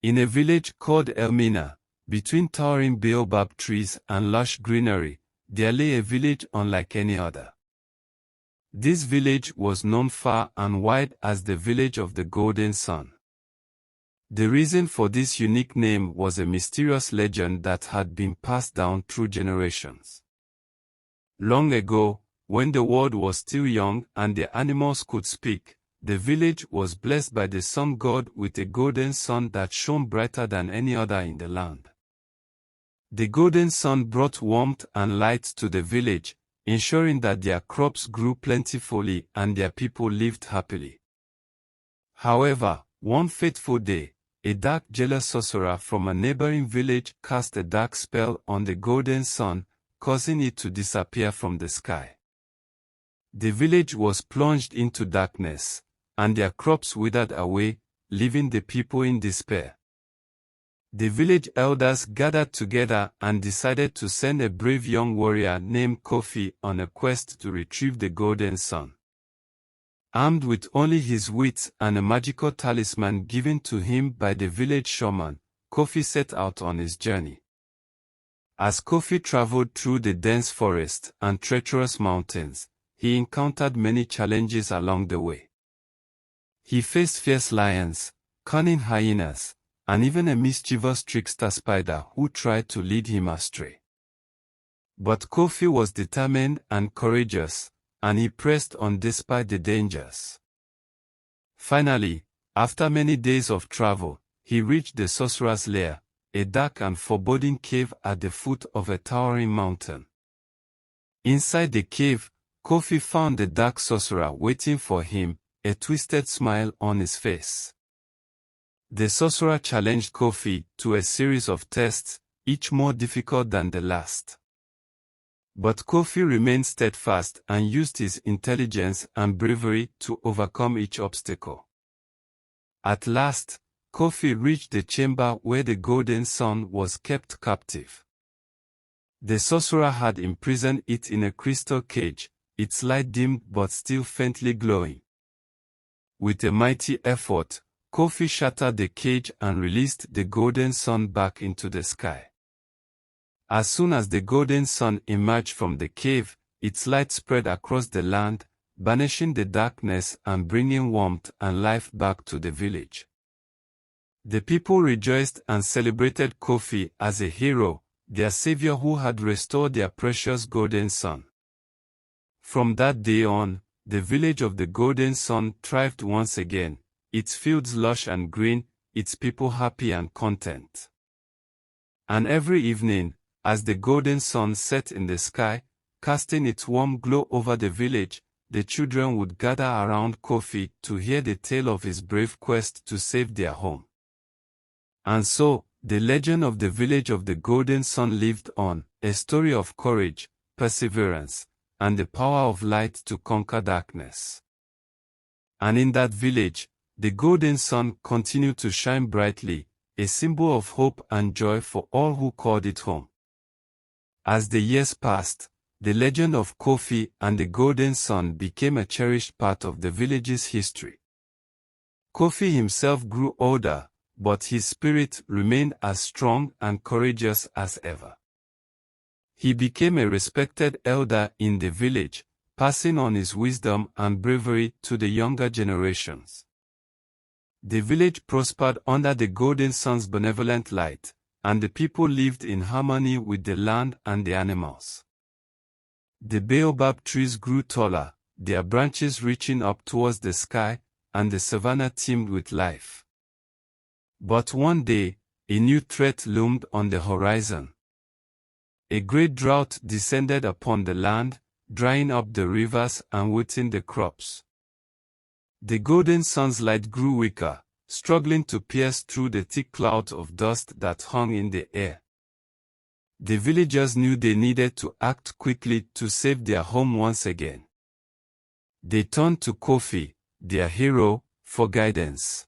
In a village called Elmina, between towering baobab trees and lush greenery, there lay a village unlike any other. This village was known far and wide as the village of the Golden Sun. The reason for this unique name was a mysterious legend that had been passed down through generations. Long ago, when the world was still young and the animals could speak, the village was blessed by the sun god with a golden sun that shone brighter than any other in the land. The golden sun brought warmth and light to the village, ensuring that their crops grew plentifully and their people lived happily. However, one fateful day, a dark jealous sorcerer from a neighboring village cast a dark spell on the golden sun, causing it to disappear from the sky. The village was plunged into darkness, and their crops withered away, leaving the people in despair. The village elders gathered together and decided to send a brave young warrior named Kofi on a quest to retrieve the golden sun. Armed with only his wits and a magical talisman given to him by the village shaman, Kofi set out on his journey. As Kofi traveled through the dense forest and treacherous mountains, he encountered many challenges along the way. He faced fierce lions, cunning hyenas, and even a mischievous trickster spider who tried to lead him astray. But Kofi was determined and courageous, and he pressed on despite the dangers. Finally, after many days of travel, he reached the sorcerer's lair, a dark and foreboding cave at the foot of a towering mountain. Inside the cave, Kofi found the dark sorcerer waiting for him, a twisted smile on his face. The sorcerer challenged Kofi to a series of tests, each more difficult than the last. But Kofi remained steadfast and used his intelligence and bravery to overcome each obstacle. At last, Kofi reached the chamber where the golden sun was kept captive. The sorcerer had imprisoned it in a crystal cage, its light dimmed but still faintly glowing. With a mighty effort, Kofi shattered the cage and released the golden sun back into the sky. As soon as the golden sun emerged from the cave, its light spread across the land, banishing the darkness and bringing warmth and life back to the village. The people rejoiced and celebrated Kofi as a hero, their savior who had restored their precious golden sun. From that day on, the village of the golden sun thrived once again, its fields lush and green, its people happy and content. And every evening, as the golden sun set in the sky, casting its warm glow over the village, the children would gather around Kofi to hear the tale of his brave quest to save their home. And so, the legend of the village of the golden sun lived on, a story of courage, perseverance, and the power of light to conquer darkness. And in that village, the golden sun continued to shine brightly, a symbol of hope and joy for all who called it home. As the years passed, the legend of Kofi and the golden sun became a cherished part of the village's history. Kofi himself grew older, but his spirit remained as strong and courageous as ever. He became a respected elder in the village, passing on his wisdom and bravery to the younger generations. The village prospered under the golden sun's benevolent light, and the people lived in harmony with the land and the animals. The baobab trees grew taller, their branches reaching up towards the sky, and the savanna teemed with life. But one day, a new threat loomed on the horizon. A great drought descended upon the land, drying up the rivers and wetting the crops. The golden sun's light grew weaker, struggling to pierce through the thick cloud of dust that hung in the air. The villagers knew they needed to act quickly to save their home once again. They turned to Kofi, their hero, for guidance.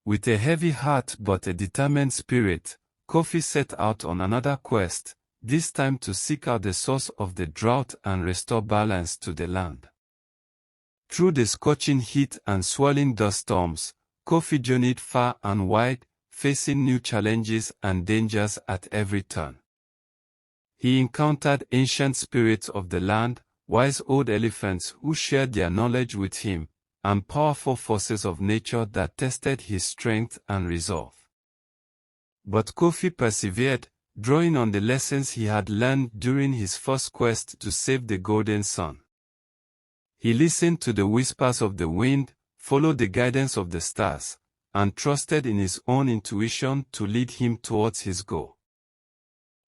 With a heavy heart but a determined spirit, Kofi set out on another quest, this time to seek out the source of the drought and restore balance to the land. Through the scorching heat and swirling dust storms, Kofi journeyed far and wide, facing new challenges and dangers at every turn. He encountered ancient spirits of the land, wise old elephants who shared their knowledge with him, and powerful forces of nature that tested his strength and resolve. But Kofi persevered, drawing on the lessons he had learned during his first quest to save the Golden Sun. He listened to the whispers of the wind, followed the guidance of the stars, and trusted in his own intuition to lead him towards his goal.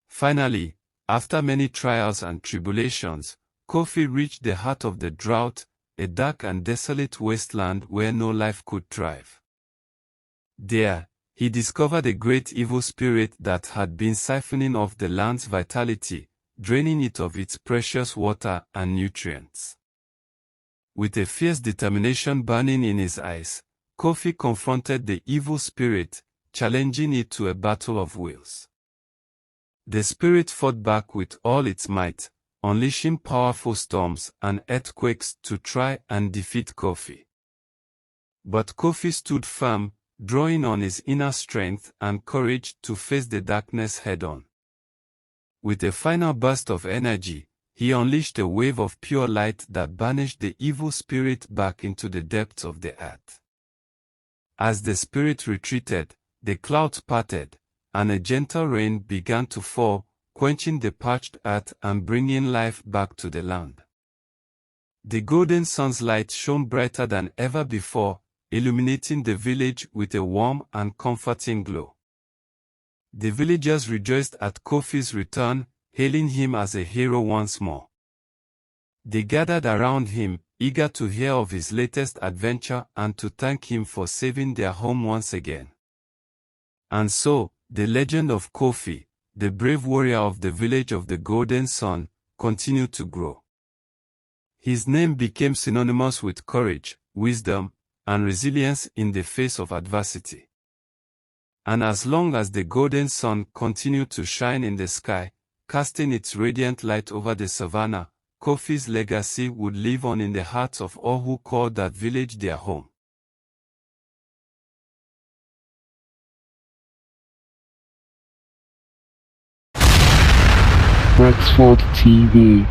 Finally, after many trials and tribulations, Kofi reached the heart of the drought, a dark and desolate wasteland where no life could thrive. There, he discovered a great evil spirit that had been siphoning off the land's vitality, draining it of its precious water and nutrients. With a fierce determination burning in his eyes, Kofi confronted the evil spirit, challenging it to a battle of wills. The spirit fought back with all its might, unleashing powerful storms and earthquakes to try and defeat Kofi. But Kofi stood firm, drawing on his inner strength and courage to face the darkness head-on. With a final burst of energy, he unleashed a wave of pure light that banished the evil spirit back into the depths of the earth. As the spirit retreated, the clouds parted, and a gentle rain began to fall, quenching the parched earth and bringing life back to the land. The golden sun's light shone brighter than ever before, illuminating the village with a warm and comforting glow. The villagers rejoiced at Kofi's return, hailing him as a hero once more. They gathered around him, eager to hear of his latest adventure and to thank him for saving their home once again. And so, the legend of Kofi, the brave warrior of the village of the Golden Sun, continued to grow. His name became synonymous with courage, wisdom, and resilience in the face of adversity. And as long as the Golden Sun continued to shine in the sky, casting its radiant light over the savannah, Kofi's legacy would live on in the hearts of all who called that village their home. Rexford TV